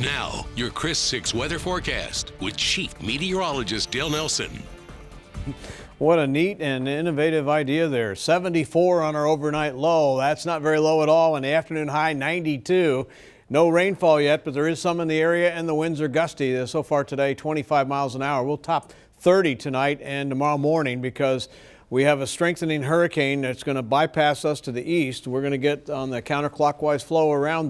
Now, your Chris 6 weather forecast with Chief Meteorologist Dale Nelson. What a neat and innovative idea there. 74 on our overnight low. That's not very low at all. In the afternoon high, 92. No rainfall yet, but there is some in the area, and the winds are gusty. So far today, 25 miles an hour. We'll top 30 tonight and tomorrow morning because we have a strengthening hurricane that's going to bypass us to the east. We're going to get on the counterclockwise flow around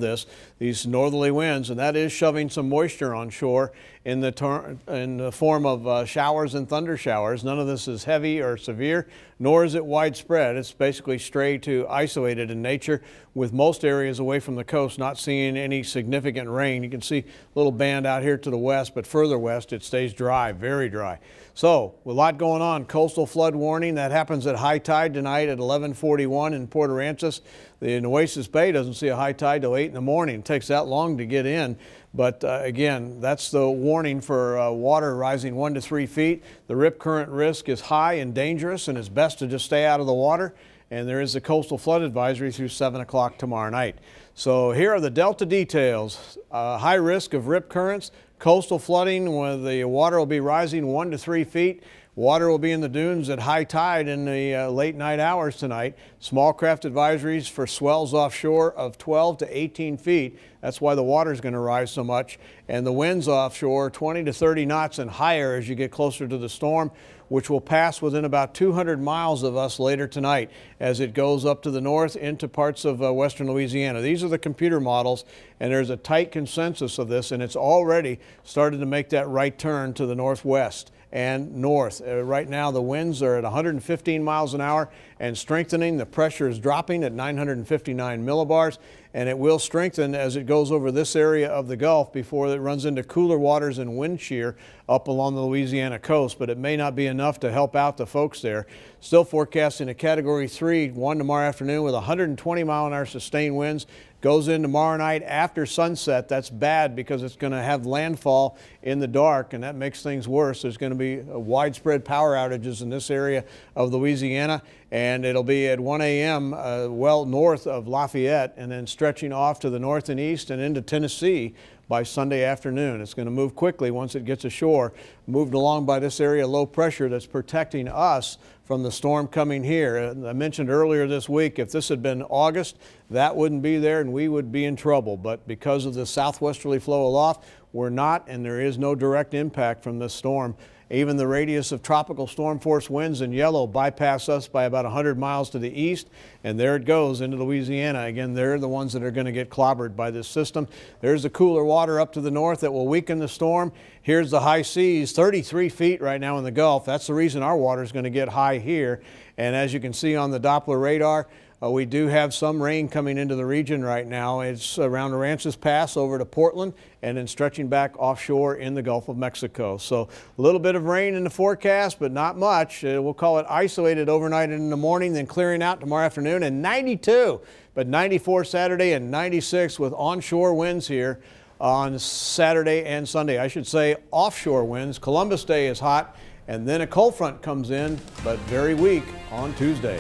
these northerly winds, and that is shoving some moisture on shore in the form of showers and thunder showers. None of this is heavy or severe, nor is it widespread. It's basically stray to isolated in nature, with most areas away from the coast not seeing any significant rain. You can see a little band out here to the west, but further west it stays dry, very dry. So a lot going on. Coastal flood warning that happens at high tide tonight at 11:41 in Port Aransas. The Nueces Bay doesn't see a high tide till 8 in the morning. It takes that long to get in. But again, that's the warning for water rising 1 to 3 feet. The rip current risk is high and dangerous, and it's best to just stay out of the water. And there is a coastal flood advisory through 7 o'clock tomorrow night. So here are the Delta details. High risk of rip currents, coastal flooding where the water will be rising 1 to 3 feet. Water will be in the dunes at high tide in the late night hours tonight. Small craft advisories for swells offshore of 12 to 18 feet. That's why the water is going to rise so much. And the winds offshore 20 to 30 knots and higher as you get closer to the storm, which will pass within about 200 miles of us later tonight as it goes up to the north into parts of western Louisiana. These are the computer models, and there's a tight consensus of this, and it's already started to make that right turn to the northwest and north. Right now the winds are at 115 miles an hour and strengthening. The pressure is dropping at 959 millibars, and it will strengthen as it goes over this area of the Gulf before it runs into cooler waters and wind shear up along the Louisiana coast, but it may not be enough to help out the folks there. Still forecasting a Category 3, 1 tomorrow afternoon with 120 mile an hour sustained winds. Goes in tomorrow night after sunset. That's bad because it's going to have landfall in the dark, and that makes things worse. There's going to be widespread power outages in this area of Louisiana, and it'll be at 1 a.m. Well north of Lafayette, and then stretching off to the north and east and into Tennessee by Sunday afternoon. It's going to move quickly once it gets ashore. Moved along by this area low pressure that's protecting us from the storm coming here. I mentioned earlier this week, if this had been August, that wouldn't be there and we would be in trouble. But because of the southwesterly flow aloft, we're not, and there is no direct impact from this storm. Even the radius of tropical storm force winds in yellow bypass us by about 100 miles to the east, and there it goes into Louisiana. Again, they're the ones that are going to get clobbered by this system. There's the cooler water up to the north that will weaken the storm. Here's the high seas, 33 feet right now in the Gulf. That's the reason our water is going to get high here. And as you can see on the Doppler radar, we do have some rain coming into the region right now. It's around Aransas Pass over to Portland and then stretching back offshore in the Gulf of Mexico. So a little bit of rain in the forecast, but not much. We'll call it isolated overnight and in the morning, then clearing out tomorrow afternoon, and 92, but 94 Saturday and 96 with onshore winds here on Saturday and Sunday. I should say offshore winds. Columbus Day is hot, and then a cold front comes in, but very weak on Tuesday.